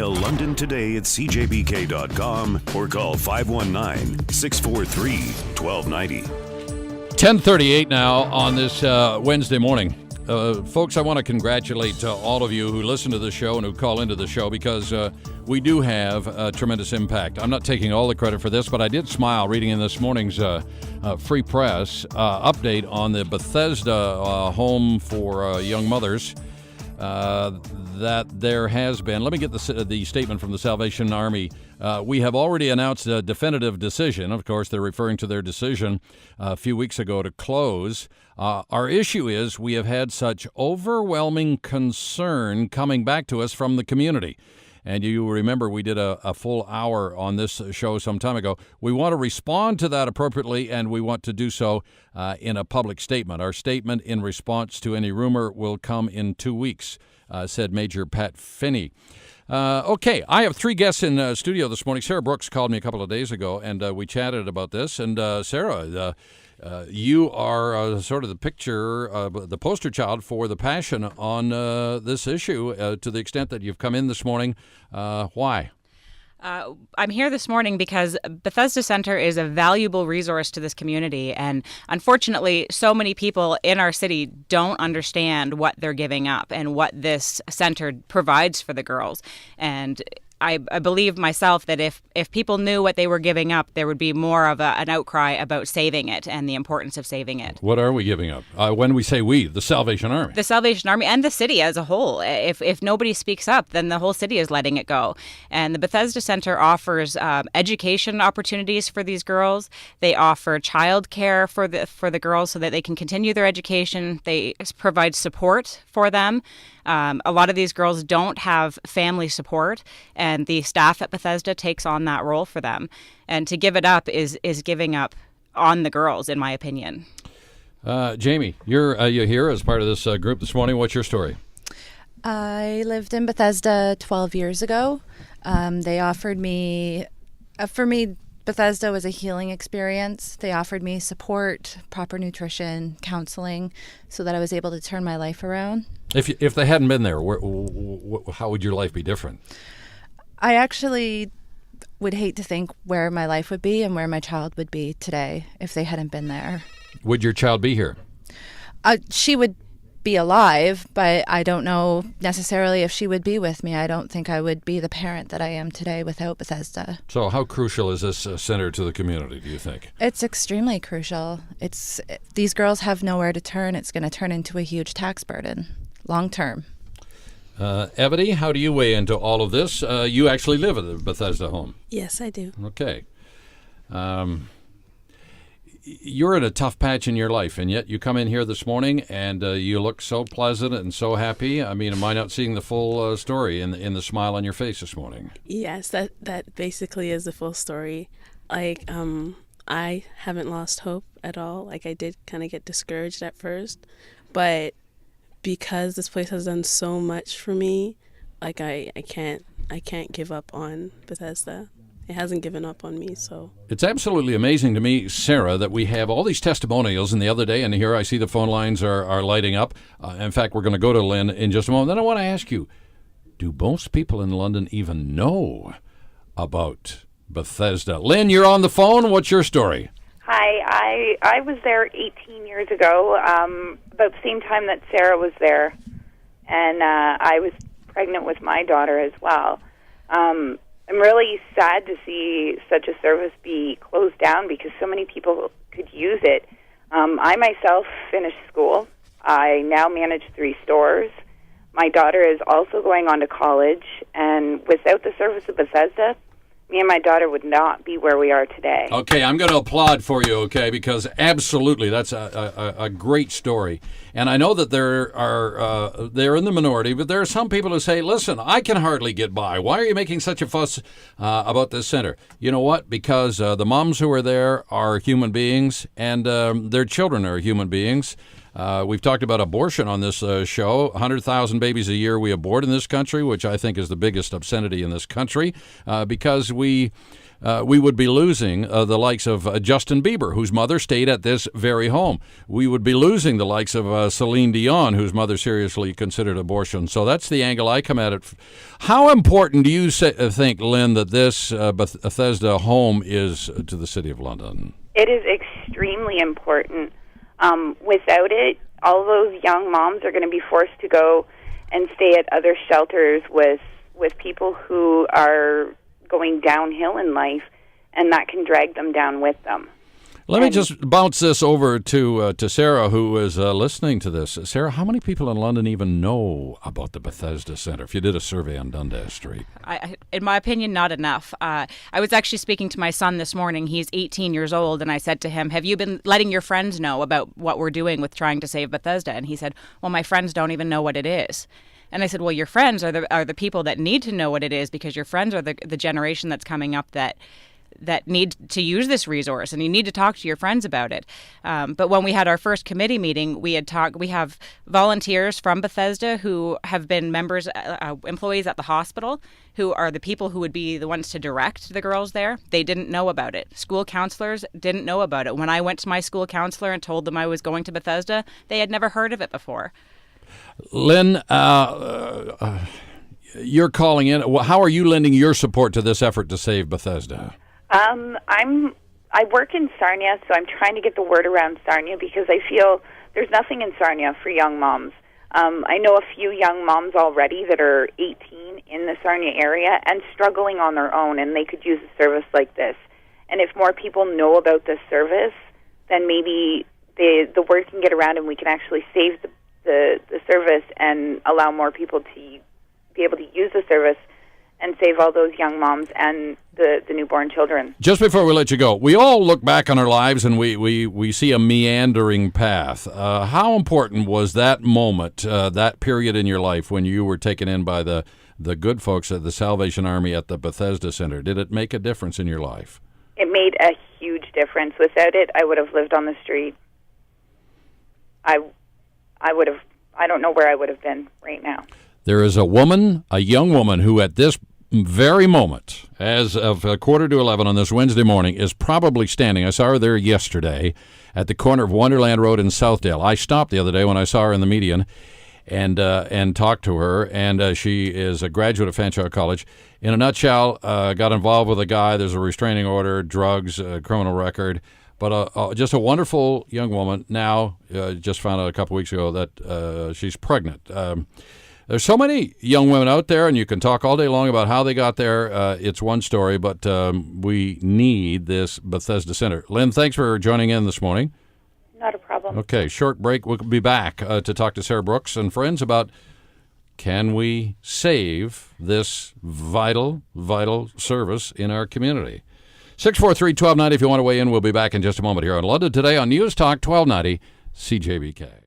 London today at CJBK.com or call 519-643-1290. 10:38 now on this Wednesday morning. Folks, I want to congratulate all of you who listen to the show and who call into the show because we do have a tremendous impact. I'm not taking all the credit for this, but I did smile reading in this morning's Free Press update on the Bethesda home for young mothers that there has been. Let me get the statement from the Salvation Army. We have already announced a definitive decision. Of course, they're referring to their decision a few weeks ago to close. Our issue is we have had such overwhelming concern coming back to us from the community. And you remember we did a full hour on this show some time ago. We want to respond to that appropriately, and we want to do so in a public statement. Our statement in response to any rumor will come in 2 weeks, said Major Pat Finney. Okay, I have three guests in studio this morning. Sarah Brooks called me a couple of days ago, and we chatted about this. And Sarah, you are sort of the picture, the poster child for the passion on this issue to the extent that you've come in this morning. Why? I'm here this morning because Bethesda Center is a valuable resource to this community. And unfortunately, so many people in our city don't understand what they're giving up and what this center provides for the girls. And I believe myself that if people knew what they were giving up, there would be more of an outcry about saving it and the importance of saving it. What are we giving up? When we say we, the Salvation Army. The Salvation Army and the city as a whole. If nobody speaks up, then the whole city is letting it go. And the Bethesda Center offers education opportunities for these girls. They offer childcare for the girls so that they can continue their education. They provide support for them. A lot of these girls don't have family support, and the staff at Bethesda takes on that role for them. And to give it up is giving up on the girls, in my opinion. Jamie, you're here as part of this group this morning. What's your story? I lived in Bethesda 12 years ago. They offered me, for me, Bethesda was a healing experience. They offered me support, proper nutrition, counseling, so that I was able to turn my life around. If they hadn't been there, how would your life be different? I actually would hate to think where my life would be and where my child would be today if they hadn't been there. Would your child be here? She would be alive, but I don't know necessarily if she would be with me. I don't think I would be the parent that I am today without Bethesda. So how crucial is this center to the community, do you think? It's extremely crucial. These girls have nowhere to turn. It's going to turn into a huge tax burden long term. Ebony, how do you weigh into all of this? You actually live at the Bethesda home. Yes, I do. Okay. You're in a tough patch in your life, and yet you come in here this morning and you look so pleasant and so happy. I mean, am I not seeing the full story in the smile on your face this morning? Yes, that basically is the full story. Like, I haven't lost hope at all. Like, I did kind of get discouraged at first, but because this place has done so much for me, like I can't give up on Bethesda. It hasn't given up on me, so. It's absolutely amazing to me, Sarah, that we have all these testimonials. And the other day, and here I see the phone lines are lighting up. In fact, we're going to go to Lynn in just a moment. Then I want to ask you, do most people in London even know about Bethesda? Lynn, you're on the phone. What's your story? Hi, I was there 18 years ago, about the same time that Sarah was there. And I was pregnant with my daughter as well. I'm really sad to see such a service be closed down because so many people could use it. I myself finished school. I now manage 3 stores. My daughter is also going on to college, and without the service of Bethesda, me and my daughter would not be where we are today. Okay, I'm going to applaud for you, okay, because absolutely that's a great story. And I know that they're in the minority, but there are some people who say, listen, I can hardly get by. Why are you making such a fuss about this center? You know what? Because the moms who are there are human beings, and their children are human beings. We've talked about abortion on this show. 100,000 babies a year we abort in this country, which I think is the biggest obscenity in this country, because we would be losing the likes of Justin Bieber, whose mother stayed at this very home. We would be losing the likes of Celine Dion, whose mother seriously considered abortion. So that's the angle I come at it. How important do you think, Lynn, that this Bethesda home is to the City of London? It is extremely important. Without it, all those young moms are going to be forced to go and stay at other shelters with people who are going downhill in life, and that can drag them down with them. Let me just bounce this over to Sarah, who is listening to this. Sarah, how many people in London even know about the Bethesda Center, if you did a survey on Dundas Street? In my opinion, not enough. I was actually speaking to my son this morning. He's 18 years old, and I said to him, have you been letting your friends know about what we're doing with trying to save Bethesda? And he said, well, my friends don't even know what it is. And I said, well, your friends are the people that need to know what it is, because your friends are the generation that's coming up that need to use this resource, and you need to talk to your friends about it. But when we had our first committee meeting, we have volunteers from Bethesda who have been members, employees at the hospital, who are the people who would be the ones to direct the girls there. They didn't know about it. School counselors didn't know about it. When I went to my school counselor and told them I was going to Bethesda, they had never heard of it before. Lynn, you're calling in. How are you lending your support to this effort to save Bethesda? I work in Sarnia, so I'm trying to get the word around Sarnia, because I feel there's nothing in Sarnia for young moms. I know a few young moms already that are 18 in the Sarnia area and struggling on their own, and they could use a service like this. And if more people know about this service, then maybe the word can get around, and we can actually save the service and allow more people to be able to use the service and save all those young moms and the newborn children. Just before we let you go, we all look back on our lives and we see a meandering path. How important was that moment, that period in your life when you were taken in by the good folks at the Salvation Army at the Bethesda Center? Did it make a difference in your life? It made a huge difference. Without it, I would have lived on the street. I don't know where I would have been right now. There is a young woman, who at this very moment, as of 11:15 on this Wednesday morning, is probably standing. I saw her there yesterday at the corner of Wonderland Road and Southdale. I stopped the other day when I saw her in the median and talked to her, and she is a graduate of Fanshawe College. In a nutshell, got involved with a guy. There's a restraining order, drugs, criminal record. But just a wonderful young woman. Now, just found out a couple weeks ago that she's pregnant. There's so many young women out there, and you can talk all day long about how they got there. It's one story, but we need this Bethesda Center. Lynn, thanks for joining in this morning. Not a problem. Okay, short break. We'll be back to talk to Sarah Brooks and friends about, can we save this vital, vital service in our community? 643-1290 if you want to weigh in. We'll be back in just a moment here on London Today on News Talk 1290 CJBK.